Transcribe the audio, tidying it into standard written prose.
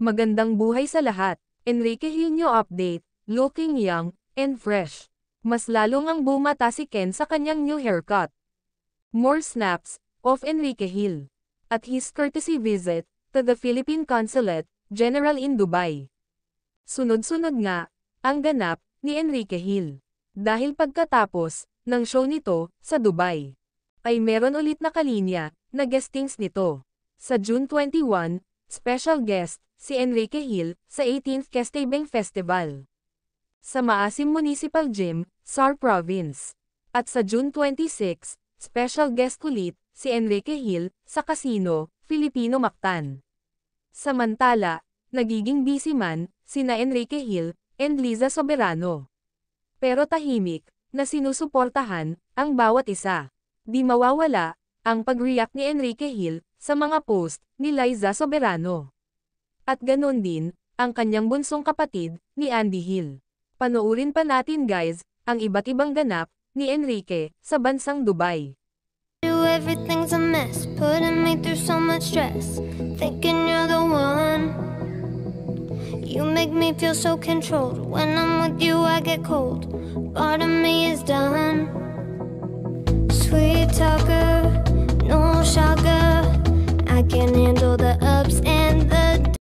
Magandang buhay sa lahat. Enrique Hill New Update, looking young and fresh. Mas lalong ang bumata si Ken sa kanyang new haircut. More snaps of Enrique Hill at his courtesy visit to the Philippine Consulate General in Dubai. Sunod-sunod nga ang ganap ni Enrique Hill. Dahil pagkatapos ng show nito sa Dubai, ay meron ulit na kalinya na guestings nito. Sa June 21, special guest si Enrique Hill sa 18th Kestebeng Festival sa Maasim Municipal Gym, SAR Province. At sa June 26, special guest ulit si Enrique Hill sa Casino, Filipino Mactan. Samantala, nagiging busy man sina Enrique Hill and Liza Soberano. Pero tahimik na sinusuportahan ang bawat isa. Di mawawala ang pag-react ni Enrique Hill sa mga post ni Liza Soberano. At ganon din ang kanyang bunsong kapatid ni Andy Hill. Panoorin pa natin guys ang iba't ibang ganap ni Enrique sa bansang Dubai. Everything's a mess, putting me through so much stress, thinking you're the one. You make me feel so controlled. When I'm with you I get cold. Part of me is done. Sweet talker, no shocker, I can handle the ups and